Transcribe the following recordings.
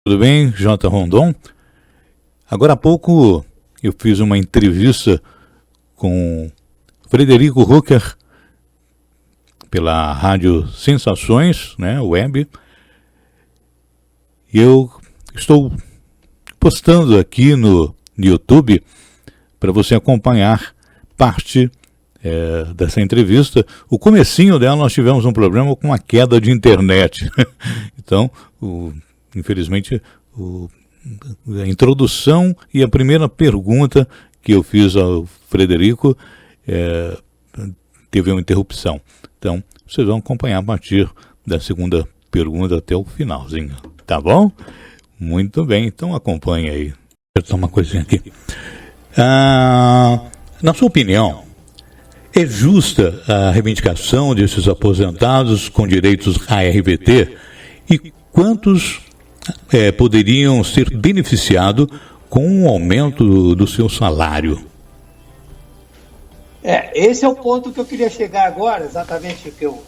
Tudo bem, J. Rondon? Agora há pouco eu fiz uma entrevista com Frederico Rucker pela Rádio Sensações, né, web. E eu estou postando aqui no YouTube para você acompanhar parte dessa entrevista. O comecinho dela nós tivemos um problema com a queda de internet. Então, infelizmente, a introdução e a primeira pergunta que eu fiz ao Frederico teve uma interrupção. Então, vocês vão acompanhar a partir da segunda pergunta até o finalzinho. Tá bom? Muito bem, então acompanhe aí. Deixa eu tomar uma coisinha aqui. Na sua opinião, é justa a reivindicação desses aposentados com direitos à RVT? E quantos poderiam ser beneficiados com o aumento do seu salário? Esse é o ponto que eu queria chegar agora, exatamente o que eu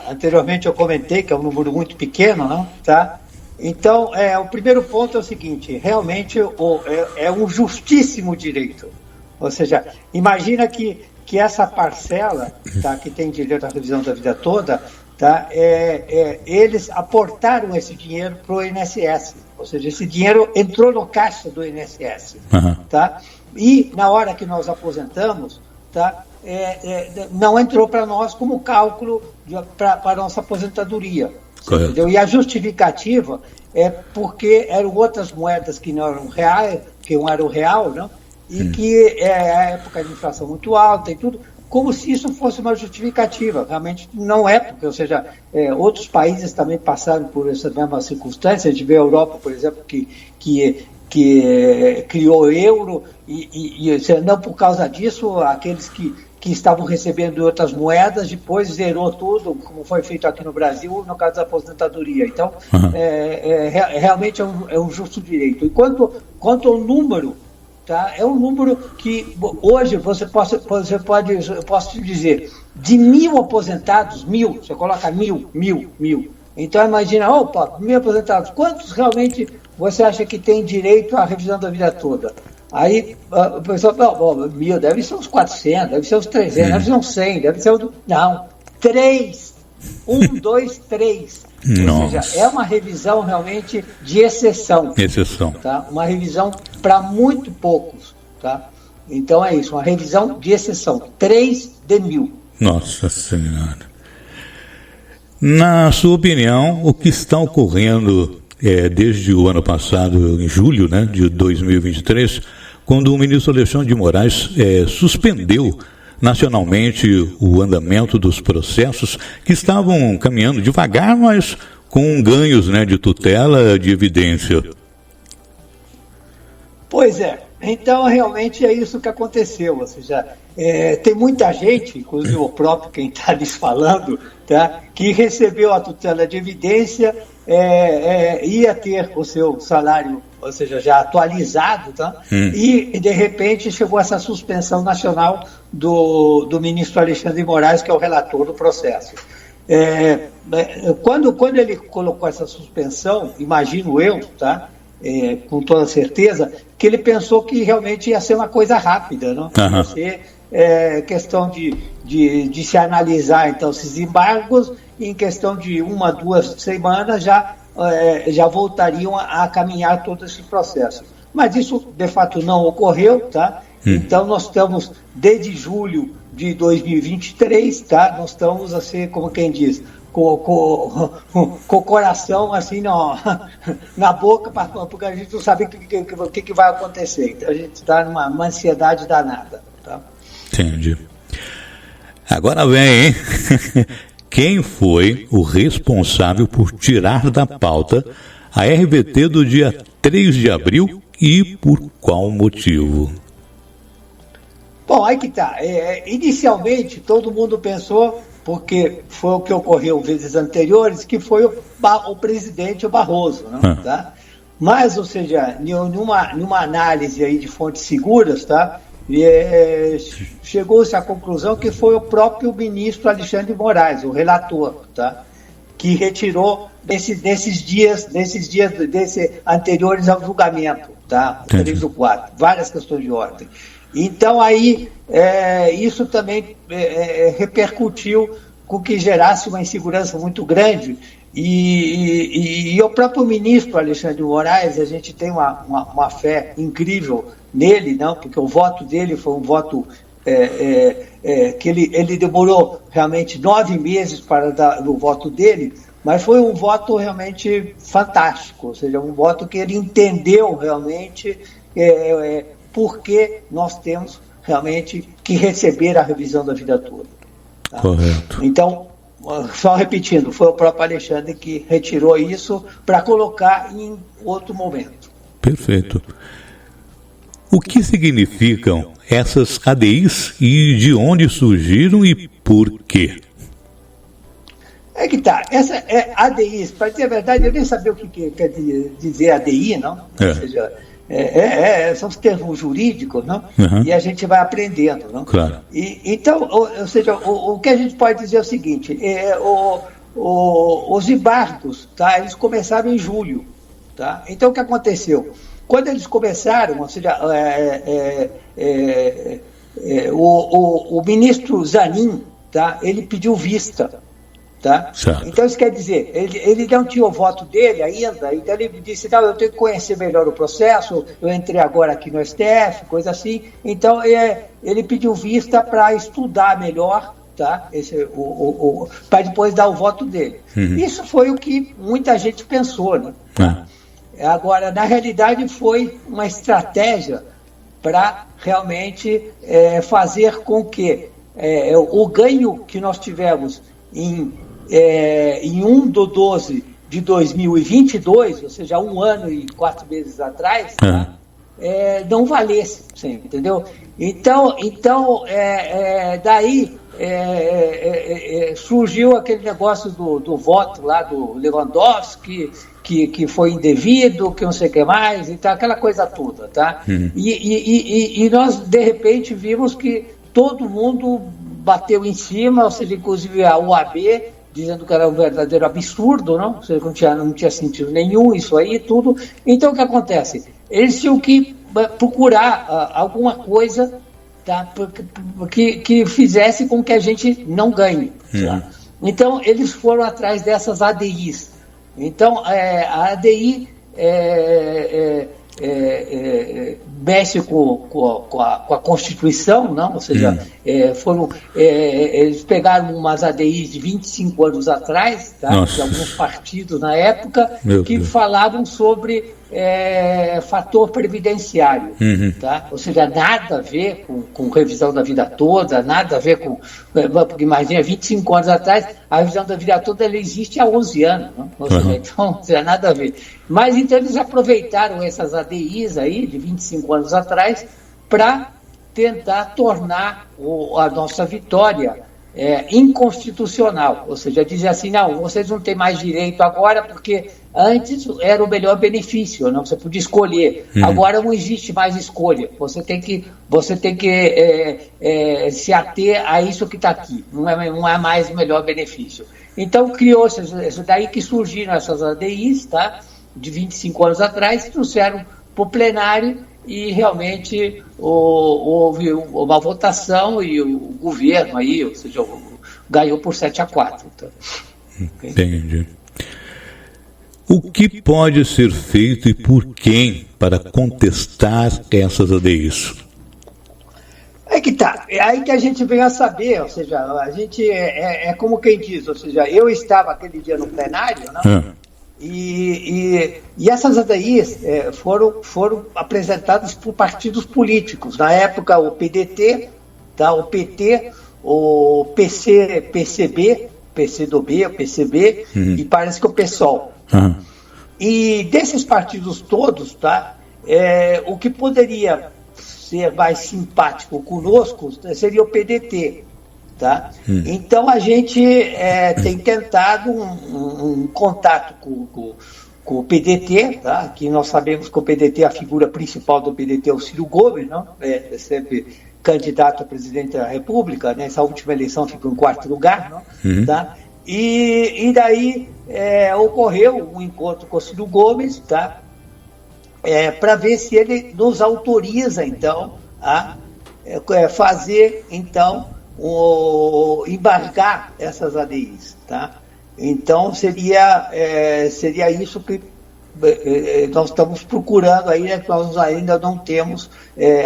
anteriormente eu comentei, que é um número muito pequeno, não? Tá? Então, o primeiro ponto é o seguinte: realmente é um justíssimo direito. Ou seja, imagina que essa parcela, tá, que tem direito à revisão da vida toda, tá, eles aportaram esse dinheiro para o INSS, ou seja, esse dinheiro entrou no caixa do INSS, tá? E na hora que nós aposentamos, tá, não entrou para nós como cálculo para a nossa aposentadoria. Entendeu? E a justificativa é porque eram outras moedas que não eram reais, que não eram real, não? E que a época de inflação muito alta e tudo, como se isso fosse uma justificativa. Realmente não é, porque, ou seja, outros países também passaram por essa mesma circunstância. A gente vê a Europa, por exemplo, que criou o euro, e não por causa disso, aqueles que estavam recebendo outras moedas, depois zerou tudo, como foi feito aqui no Brasil, no caso da aposentadoria. Então, realmente é um justo direito. E quanto ao número, tá, é um número que hoje eu posso te dizer, de 1.000 aposentados, 1.000, você coloca 1.000. Então imagina, 1.000 aposentados, quantos realmente você acha que tem direito à revisão da vida toda? Aí o pessoal fala, 1.000, deve ser uns 400, deve ser uns 300, deve ser uns 100, deve ser uns... Não, 3. 1, 2, 3. Ou seja, é uma revisão realmente de exceção. Tá? Uma revisão para muito poucos. Tá? Então é isso, uma revisão de exceção. 3 de 1.000. Nossa Senhora. Na sua opinião, o que está ocorrendo desde o ano passado, em julho, né, de 2023, quando o ministro Alexandre de Moraes suspendeu nacionalmente o andamento dos processos que estavam caminhando devagar, mas com ganhos, né, de tutela, de evidência? Pois é, então realmente é isso que aconteceu, ou seja, tem muita gente, inclusive o próprio quem está lhes falando, tá, que recebeu a tutela de evidência, ia ter o seu salário, ou seja, já atualizado, tá? E de repente chegou essa suspensão nacional do ministro Alexandre de Moraes, que é o relator do processo. Quando ele colocou essa suspensão, imagino eu, tá? Com toda certeza, que ele pensou que realmente ia ser uma coisa rápida, não? Ia ser questão de se analisar então esses embargos, e em questão de 1, 2 semanas já voltariam a caminhar todo esse processo. Mas isso, de fato, não ocorreu, tá? Então, nós estamos, desde julho de 2023, tá? Nós estamos, assim, como quem diz, com o coração, assim, na boca, porque a gente não sabe o que vai acontecer. Então, a gente está numa ansiedade danada, tá? Entendi. Agora vem, hein? Quem foi o responsável por tirar da pauta a RVT do dia 3 de abril e por qual motivo? Bom, aí que tá. Inicialmente, todo mundo pensou, porque foi o que ocorreu vezes anteriores, que foi o presidente Barroso, né? Tá? Mas, ou seja, numa análise aí de fontes seguras, tá? chegou-se à conclusão que foi o próprio ministro Alexandre de Moraes, o relator, tá? que retirou nesses dias anteriores ao julgamento, tá? 3 ou 4, várias questões de ordem. Então aí isso também repercutiu com que gerasse uma insegurança muito grande e o próprio ministro Alexandre de Moraes, a gente tem uma fé incrível nele, não? Porque o voto dele foi um voto que ele demorou realmente 9 meses para dar o voto dele, mas foi um voto realmente fantástico, ou seja, um voto que ele entendeu realmente por que nós temos realmente que receber a revisão da vida toda. Tá? Correto. Então, só repetindo, foi o próprio Alexandre que retirou isso para colocar em outro momento. Perfeito. O que significam essas ADIs e de onde surgiram e por quê? É que tá, essa ADIs, para dizer a verdade, eu nem sabia o que quer dizer ADI, não? Ou seja, são os termos jurídicos, não? Uhum. E a gente vai aprendendo, não? Claro. Então, ou seja, o que a gente pode dizer é o seguinte, os embargos, tá? Eles começaram em julho, tá? Então, o que aconteceu? Quando eles começaram, ou seja, o ministro Zanin, tá? Ele pediu vista. Tá? Então isso quer dizer, ele não tinha o voto dele ainda, então ele disse, não, eu tenho que conhecer melhor o processo, eu entrei agora aqui no STF, coisa assim, então ele pediu vista para estudar melhor, tá? Para depois dar o voto dele. Uhum. Isso foi o que muita gente pensou, né? Agora, na realidade foi uma estratégia para realmente fazer com que o ganho que nós tivemos em 1/12/2022, ou seja, 1 ano e 4 meses atrás, não valesse, entendeu? Então daí surgiu aquele negócio do voto lá do Lewandowski, que foi indevido, que não sei o que mais, então, aquela coisa toda, tá? E nós, de repente, vimos que todo mundo bateu em cima, ou seja, inclusive a OAB, dizendo que era um verdadeiro absurdo, não? Ou seja, não tinha sentido nenhum isso aí, tudo. Então, o que acontece? Eles tinham que procurar alguma coisa, tá? que fizesse com que a gente não ganhe. Tá? Então, eles foram atrás dessas ADIs. Então, a ADI mexe com a Constituição, não? Ou seja, eles pegaram umas ADIs de 25 anos atrás, tá? De alguns partidos na época, que falavam sobre fator previdenciário, tá? Ou seja, nada a ver com revisão da vida toda, nada a ver com... Porque imagina, 25 anos atrás, a revisão da vida toda ela existe há 11 anos, não? Ou seja, então, não tinha nada a ver. Mas então eles aproveitaram essas ADIs aí, de 25 anos atrás, para tentar tornar a nossa vitória inconstitucional, ou seja, dizer assim, não, vocês não têm mais direito agora porque antes era o melhor benefício, não, você podia escolher, agora não existe mais escolha, você tem que se ater a isso que está aqui, não é mais o melhor benefício. Então criou-se isso daí que surgiram essas ADIs, tá, de 25 anos atrás, que trouxeram para o plenário e realmente houve uma votação e o governo aí, ou seja, ganhou por 7-4. Tá? Entendi. O que pode ser feito e por quem para contestar essas ADIs? É que tá, é aí que a gente vem a saber, ou seja, a gente é como quem diz, ou seja, eu estava aquele dia no plenário, né? E essas ADIs foram apresentadas por partidos políticos. Na época, o PDT, tá, o PT, o PCB, e parece que o PSOL. E desses partidos todos, tá, o que poderia ser mais simpático conosco seria o PDT. Tá? Então a gente tem tentado um contato com o PDT, tá? Que nós sabemos que o PDT, a figura principal do PDT é o Ciro Gomes, não? É sempre candidato a presidente da República, nessa última eleição ficou em 4º lugar, não? Tá? E daí ocorreu um encontro com o Ciro Gomes, tá? Para ver se ele nos autoriza, então, a fazer, então, embargar essas ADIs, tá? Então, seria isso que nós estamos procurando aí, né, que nós ainda não temos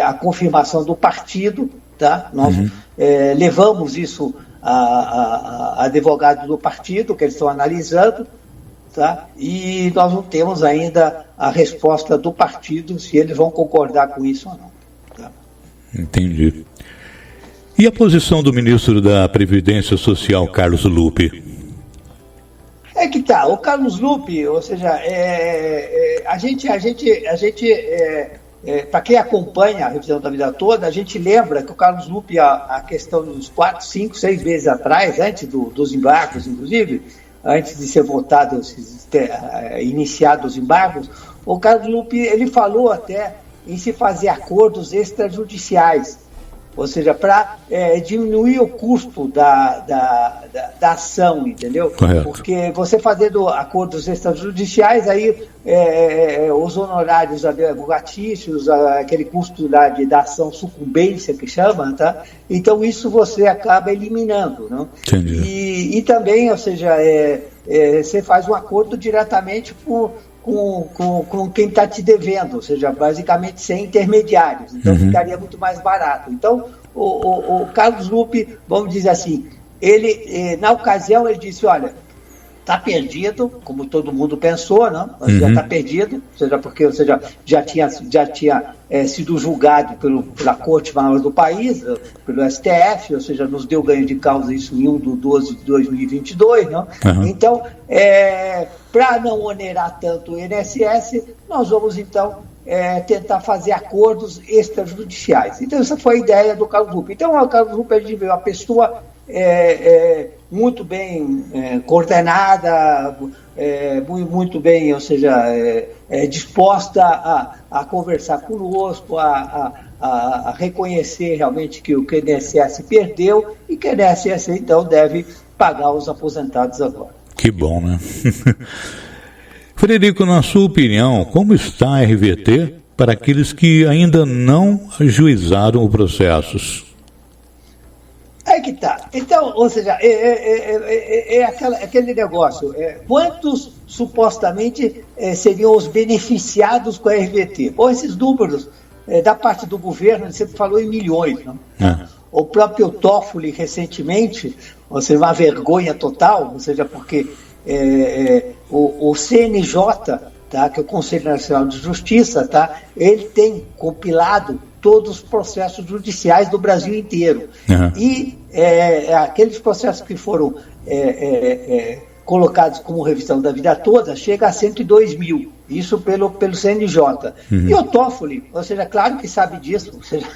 a confirmação do partido, tá? Nós levamos isso a advogado do partido, que eles estão analisando, tá? E nós não temos ainda a resposta do partido, se eles vão concordar com isso ou não. Tá? Entendi. E a posição do ministro da Previdência Social, Carlos Lupe? Que tá, o Carlos Lupe, ou seja, a gente para quem acompanha a revisão da vida toda, a gente lembra que o Carlos Lupe, a questão dos 4, 5, 6 meses atrás, antes dos embargos, inclusive, antes de ser votado, iniciado os embargos, o Carlos Lupe, ele falou até em se fazer acordos extrajudiciais, ou seja, para diminuir o custo da ação, entendeu? Correto. Porque você fazendo acordos extrajudiciais, aí os honorários advogatícios, aquele custo da ação sucumbência que chama, tá? Então isso você acaba eliminando, não? Entendi. E também, ou seja, você faz um acordo diretamente com quem está te devendo, ou seja, basicamente sem intermediários, então ficaria muito mais barato. Então, o Carlos Lupe, vamos dizer assim, ele, na ocasião, ele disse, olha, está perdido, como todo mundo pensou, não? Já está perdido, já tinha sido julgado pela Corte Maior do país, pelo STF, ou seja, nos deu ganho de causa isso em 1/12 de 2022, não? Então, para não onerar tanto o INSS, nós vamos, então, tentar fazer acordos extrajudiciais. Então, essa foi a ideia do Carlos Lupe. Então, o Carlos Lupe, a gente vê uma pessoa muito bem coordenada, muito bem, ou seja, disposta a conversar conosco, a reconhecer realmente que o INSS perdeu e que o INSS, então, deve pagar os aposentados agora. Que bom, né? Frederico, na sua opinião, como está a RVT para aqueles que ainda não ajuizaram os processos? Que tá. Então, ou seja, aquele negócio. Quantos supostamente seriam os beneficiados com a RVT? Bom, esses números da parte do governo, ele sempre falou em milhões. Não? O próprio Toffoli, recentemente, ou seja, uma vergonha total, ou seja, porque o CNJ, tá, que é o Conselho Nacional de Justiça, tá, ele tem compilado todos os processos judiciais do Brasil inteiro. E aqueles processos que foram colocados como revisão da vida toda, chega a 102 mil, isso pelo CNJ. E o Toffoli, ou seja, claro que sabe disso, ou seja,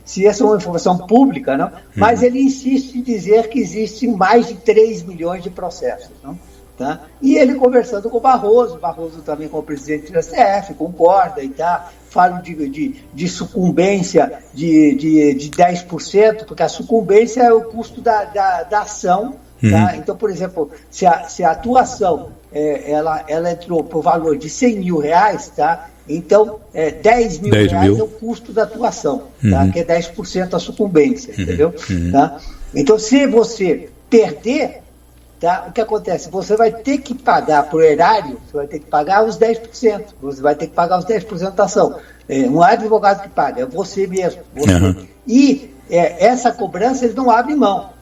se essa é uma informação pública, não? Mas ele insiste em dizer que existem mais de 3 milhões de processos. Não? Tá? E ele conversando com o Barroso também com o presidente do STF, concorda e tá, falam de sucumbência de 10%, porque a sucumbência é o custo da ação. Tá? Então, por exemplo, se a tua ação ela entrou por valor de 100 mil reais, tá? Então 10 mil reais é o custo da tua ação, tá? Que é 10% a sucumbência, entendeu? Tá? Então, se você perder, tá? O que acontece? Você vai ter que pagar para o erário, você vai ter que pagar os 10%, você vai ter que pagar os 10% da ação. Não é advogado que paga, é você mesmo. E essa cobrança eles não abrem mão.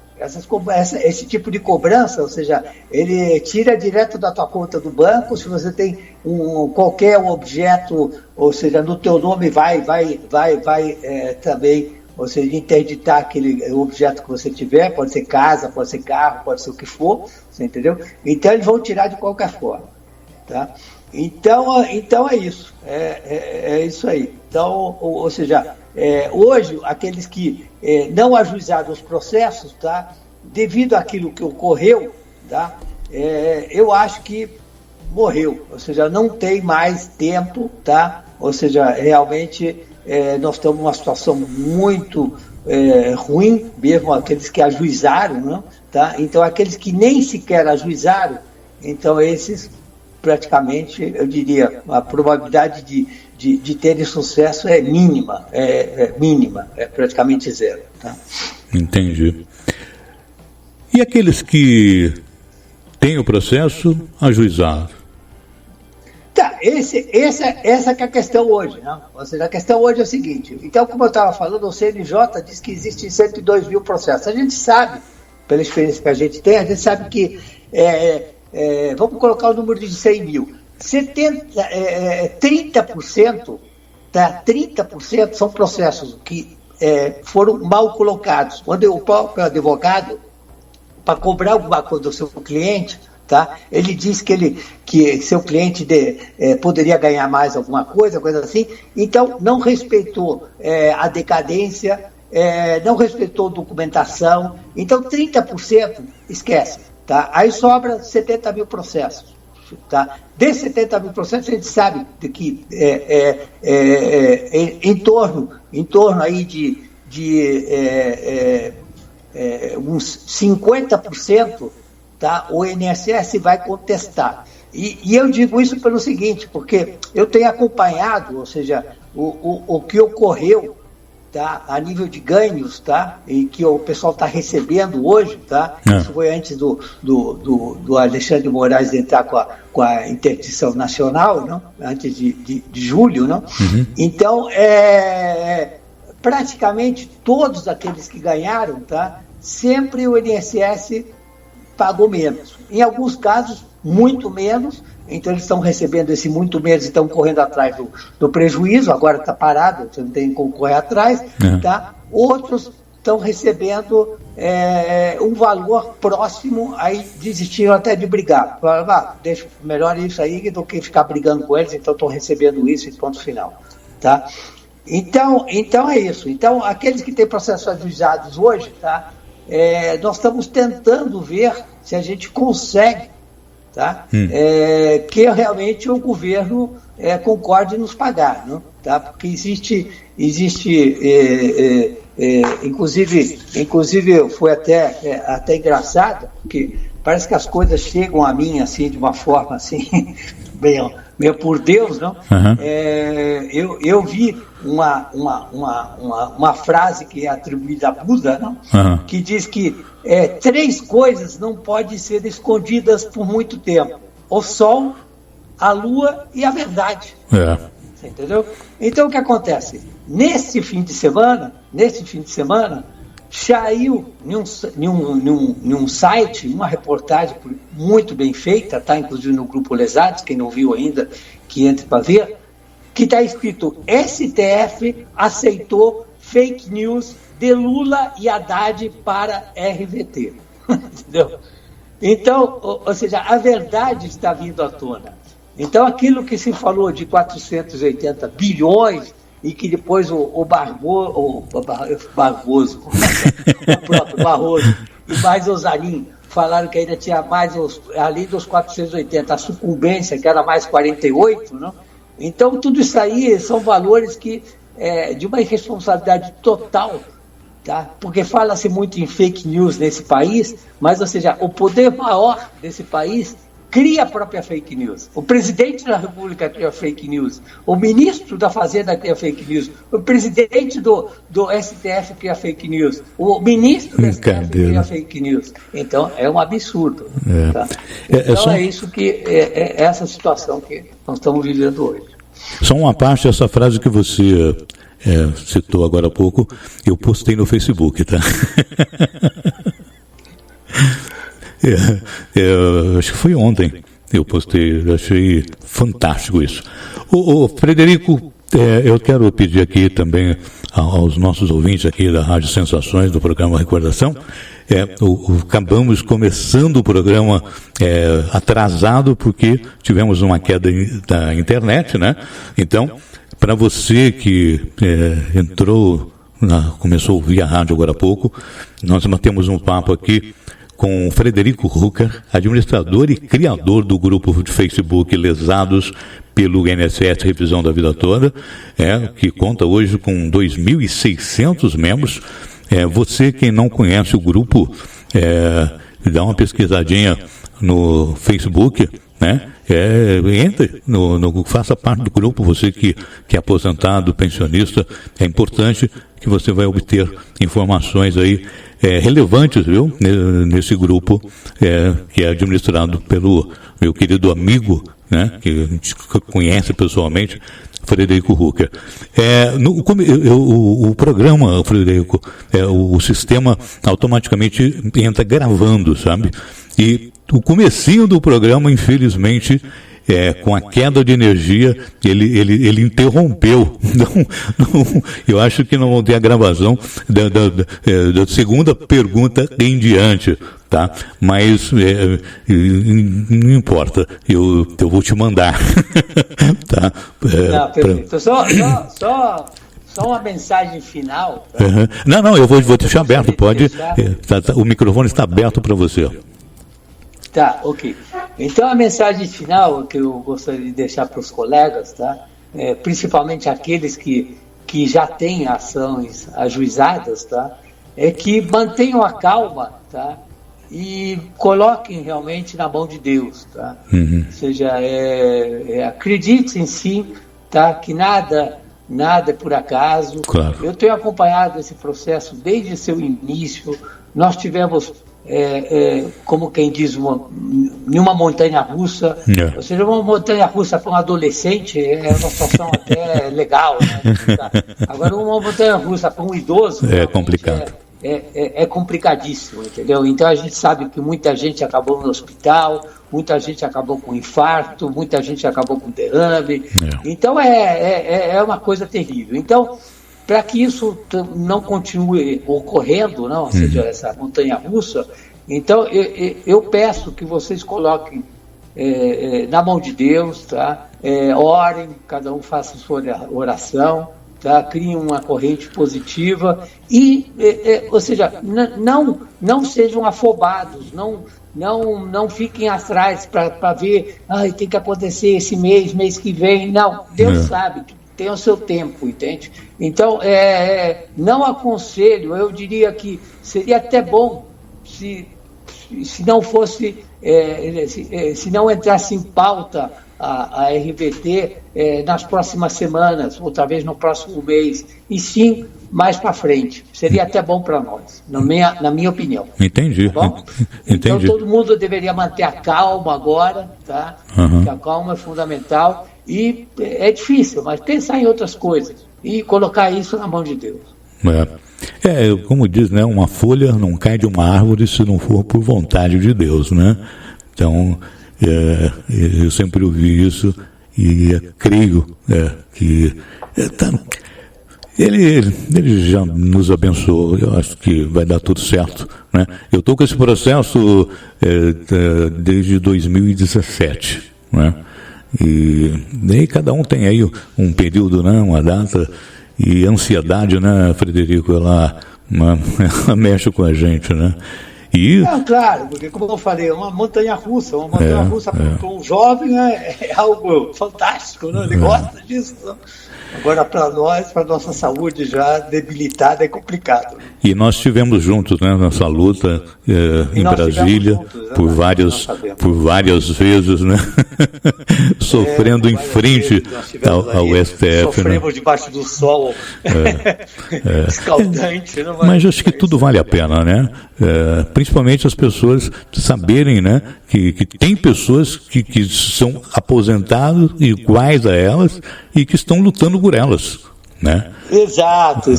Esse tipo de cobrança, ou seja, ele tira direto da tua conta do banco. Se você tem qualquer objeto, ou seja, no teu nome vai também, ou seja, interditar aquele objeto que você tiver, pode ser casa, pode ser carro, pode ser o que for, você entendeu? Então eles vão tirar de qualquer forma, tá? Então é isso, é isso aí. Então, ou seja, hoje, aqueles que não ajuizaram os processos, tá? Devido àquilo que ocorreu, tá? Eu acho que morreu, ou seja, não tem mais tempo, tá? Ou seja, realmente nós estamos numa situação muito ruim, mesmo aqueles que ajuizaram, não? tá? Então, aqueles que nem sequer ajuizaram, então esses, praticamente, eu diria, a probabilidade de terem sucesso é mínima, é praticamente zero. Tá? Entendi. E aqueles que têm o processo ajuizado? Tá, essa que é a questão hoje, né? Ou seja, a questão hoje é o seguinte, então, como eu estava falando, o CNJ diz que existem 102 mil processos. A gente sabe, pela experiência que a gente tem, a gente sabe que, vamos colocar o número de 100 mil, 30%, tá? 30% são processos que foram mal colocados. Quando o próprio advogado, para cobrar alguma coisa do seu cliente, tá? Ele diz que seu cliente poderia ganhar mais alguma coisa assim, então não respeitou a decadência, não respeitou documentação, então 30% esquece, tá? Aí sobra 70 mil processos. Tá? Desses 70 mil processos, a gente sabe de que em torno aí de uns 50%, tá? O INSS vai contestar. E eu digo isso pelo seguinte, porque eu tenho acompanhado, ou seja, o que ocorreu, tá? A nível de ganhos, tá? E que o pessoal está recebendo hoje, tá? Isso foi antes do Alexandre de Moraes entrar com a interdição nacional, não? Antes de julho, não? Uhum. Então, praticamente todos aqueles que ganharam, tá? Sempre o INSS pagou menos. Em alguns casos, muito menos. Então, eles estão recebendo esse muito menos e estão correndo atrás do prejuízo. Agora está parado, você não tem como correr atrás. Tá? Outros estão recebendo um valor próximo, aí desistiram até de brigar. Falaram, deixa melhor isso aí do que ficar brigando com eles, então estão recebendo isso e ponto final. Tá? Então é isso. Então, aqueles que têm processos ajuizados hoje, tá? Nós estamos tentando ver se a gente consegue, tá? Que realmente o governo concorde nos pagar, não? Tá? Porque existe inclusive foi até engraçado, porque parece que as coisas chegam a mim assim de uma forma assim meio por Deus, não? Uhum. Eu vi uma frase que é atribuída a Buda, não? Uhum. Que diz que 3 coisas não podem ser escondidas por muito tempo: o sol, a lua e a verdade. Você entendeu? Então o que acontece? Nesse fim de semana, saiu em um site, uma reportagem muito bem feita, tá? Inclusive no Grupo Lesados, quem não viu ainda, que entre para ver, que está escrito: STF aceitou fake news de Lula e Haddad para RVT. Entendeu? Então, ou seja, a verdade está vindo à tona. Então, aquilo que se falou de 480 bilhões e que depois o Barroso e mais o Zanin falaram que ainda tinha mais, além dos 480, a sucumbência, que era mais 48, não? Então, tudo isso aí são valores que de uma irresponsabilidade total, tá? Porque fala-se muito em fake news nesse país, mas, ou seja, o poder maior desse país cria a própria fake news. O presidente da República cria fake news. O ministro da Fazenda cria fake news. O presidente do STF cria fake news. O ministro do STF cria fake news. Então, é um absurdo. Tá? Então, é isso que é essa situação que nós estamos vivendo hoje. Só uma parte dessa frase que você citou agora há pouco, eu postei no Facebook, tá? Acho que foi ontem, eu postei, achei fantástico isso. O Frederico, eu quero pedir aqui também aos nossos ouvintes aqui da Rádio Sensações, do programa Recordação, acabamos começando o programa atrasado porque tivemos uma queda da internet, né? Então, para você que entrou, começou a ouvir a rádio agora há pouco, nós temos um papo aqui com o Frederico Rucker, administrador e criador do grupo de Facebook Lesados pelo INSS Revisão da Vida Toda, que conta hoje com 2.600 membros. Você, quem não conhece o grupo, dá uma pesquisadinha no Facebook, né? Entre, faça parte do grupo, você que é aposentado, pensionista, é importante que você vai obter informações aí relevantes, viu? Nesse grupo que é administrado pelo meu querido amigo, né? Que a gente conhece pessoalmente, Frederico Rucker. O programa, Frederico, o sistema automaticamente entra gravando, sabe? E o comecinho do programa, infelizmente, com a queda de energia, ele interrompeu. Eu acho que não vão ter a gravação da segunda pergunta em diante, tá? Mas não importa, eu vou te mandar. Tá? Não, perfeito. Só uma mensagem final. Tá? Não, eu vou deixar aberto, pode. O microfone está aberto para você. Tá, ok. Então a mensagem final que eu gostaria de deixar para os colegas, tá? Principalmente aqueles que já têm ações ajuizadas, tá? É que mantenham a calma, tá? E coloquem realmente na mão de Deus, tá? Ou seja, acredite em si, tá? Que nada é por acaso. Claro. Eu tenho acompanhado esse processo desde seu início. Nós tivemos como quem diz, uma montanha russa, ou seja, uma montanha russa para um adolescente é uma situação até legal, né? Agora uma montanha russa para um idoso é complicado. É complicadíssimo, entendeu? Então a gente sabe que muita gente acabou no hospital, muita gente acabou com infarto, muita gente acabou com derrame, então é uma coisa terrível. Então, para que isso não continue ocorrendo, não, ou seja, essa montanha-russa, então eu peço que vocês coloquem na mão de Deus, tá? Orem, cada um faça sua oração, tá? Criem uma corrente positiva e, ou seja, não sejam afobados, não fiquem atrás para ver, tem que acontecer esse mês que vem, não, Deus sabe que tem o seu tempo, entende? Então, não aconselho, eu diria que seria até bom se não fosse, se não entrasse em pauta a RVT nas próximas semanas, ou talvez no próximo mês, e sim mais para frente. Seria até bom para nós, na minha opinião. Entendi. Tá bom? Então, todo mundo deveria manter a calma agora, tá? Porque a calma é fundamental. E é difícil, mas pensar em outras coisas e colocar isso na mão de Deus. Como diz, né? Uma folha não cai de uma árvore se não for por vontade de Deus, né? Então, eu sempre ouvi isso e creio que ele já nos abençoou. Eu acho que vai dar tudo certo, né? Eu estou com esse processo desde 2017, né? E daí cada um tem aí um período, né, uma data, e a ansiedade, né, Frederico, ela mexe com a gente, né? Claro, porque como eu falei, uma montanha russa para um jovem é algo fantástico, né? Ele gosta disso, né? Agora para nós, para nossa saúde já debilitada, é complicado. E nós estivemos juntos, né, nessa luta em Brasília, juntos, por várias vezes, né? Sofrendo em frente ao STF. Sofremos, né? Debaixo do sol escaldante. Né? Mas acho que tudo vale a pena, né? Principalmente as pessoas saberem, né, que tem pessoas que são aposentados iguais a elas e que estão lutando por elas, né? Exato.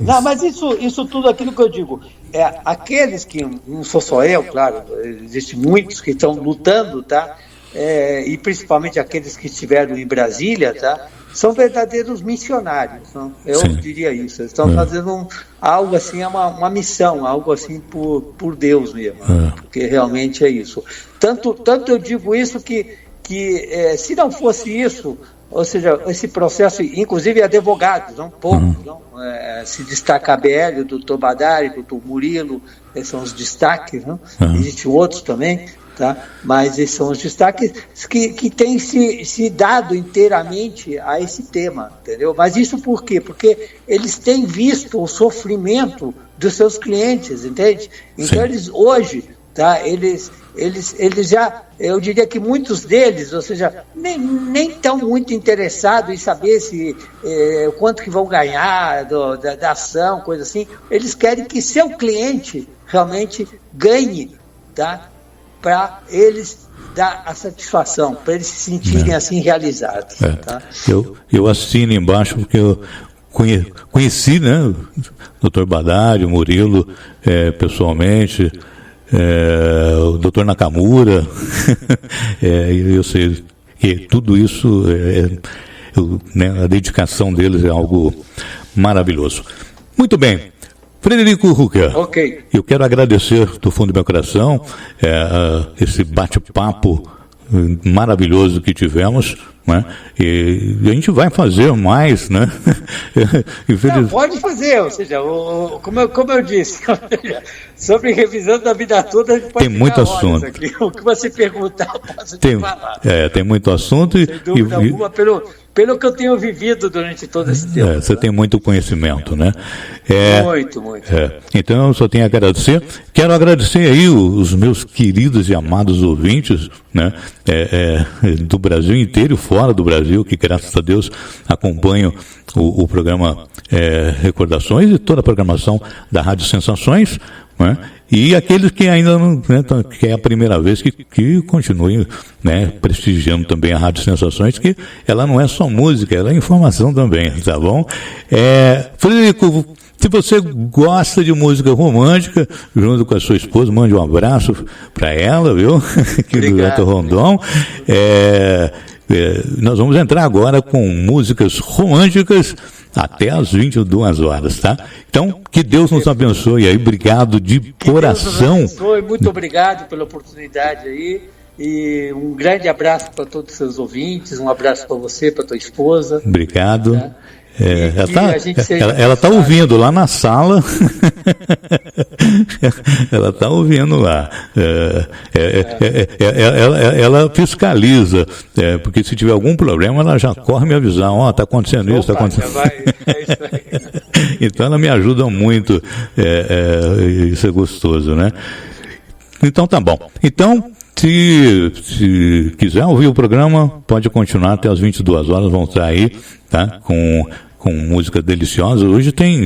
Não, mas isso tudo aquilo que eu digo, aqueles que, não sou só eu, claro, existem muitos que estão lutando, tá? E principalmente aqueles que estiveram em Brasília, tá? São verdadeiros missionários, não? Eu diria isso. Eles estão fazendo algo assim, uma missão, algo assim por Deus mesmo, porque realmente é isso. Tanto eu digo isso que se não fosse isso, ou seja, esse processo, inclusive advogados, não poucos, não? Se destaca a BL, o doutor Badari, o doutor Murilo, esses são os destaques, não? Existem outros também, tá? Mas esses são os destaques que têm se dado inteiramente a esse tema, entendeu? Mas isso por quê? Porque eles têm visto o sofrimento dos seus clientes, entende? Então, Sim. eles hoje, tá, eles já, eu diria que muitos deles, ou seja, nem estão muito interessados em saber quanto que vão ganhar da ação, coisa assim. Eles querem que seu cliente realmente ganhe, tá, para eles dar a satisfação, para eles se sentirem assim realizados. Tá? Eu assino embaixo porque eu conheci, né, o Dr. Badari, o Murilo, pessoalmente, o Dr. Nakamura, eu sei que tudo isso, né, a dedicação deles é algo maravilhoso. Muito bem. Frederico Rucker, Ok. Eu quero agradecer do fundo do meu coração esse bate-papo maravilhoso que tivemos, né? E a gente vai fazer mais, né? Não, pode fazer, ou seja, como eu disse, sobre revisão da vida toda, a gente pode tem muito assunto. Aqui. O que você perguntar, eu posso te falar. Tem muito assunto. Sem dúvida alguma, pelo que eu tenho vivido durante todo esse tempo. Você tem muito conhecimento, né? Muito. Então, eu só tenho a agradecer. Quero agradecer aí os meus queridos e amados ouvintes, né? Do Brasil inteiro e fora do Brasil, que graças a Deus acompanham o programa Recordações e toda a programação da Rádio Sensações, né? E aqueles que ainda não, né, que é a primeira vez que continuem, né, prestigiando também a Rádio Sensações, que ela não é só música, ela é informação também, tá bom? Frederico, se você gosta de música romântica, junto com a sua esposa, mande um abraço para ela, viu? Aqui do Gato Rondon. Nós vamos entrar agora com músicas românticas até às 22 horas, tá? Então, que Deus nos abençoe aí, obrigado de coração. Deus nos abençoe, muito obrigado pela oportunidade aí, e um grande abraço para todos os seus ouvintes, um abraço para você, para tua esposa. Obrigado. Tá? Ela está ouvindo lá na sala. Ela está ouvindo lá. Ela fiscaliza, porque se tiver algum problema, ela já corre me avisar. Está acontecendo isso, está acontecendo. Isso aí. Então ela me ajuda muito. Isso é gostoso, né? Então tá bom. Então, se quiser ouvir o programa, pode continuar até as 22 horas. Vamos estar aí, tá? Com música deliciosa. Hoje tem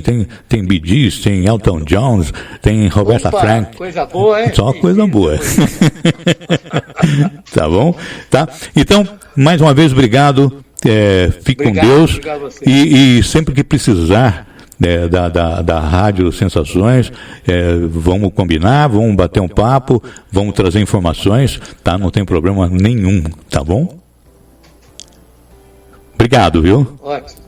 Bee Gees, tem Elton John, tem Roberta Frank. Coisa boa, hein? Só coisa boa. Tá bom? Tá? Então, mais uma vez, obrigado. Fique com Deus. E sempre que precisar da Rádio Sensações, vamos combinar, vamos bater um papo, vamos trazer informações, tá? Não tem problema nenhum, tá bom? Obrigado, viu? Ótimo.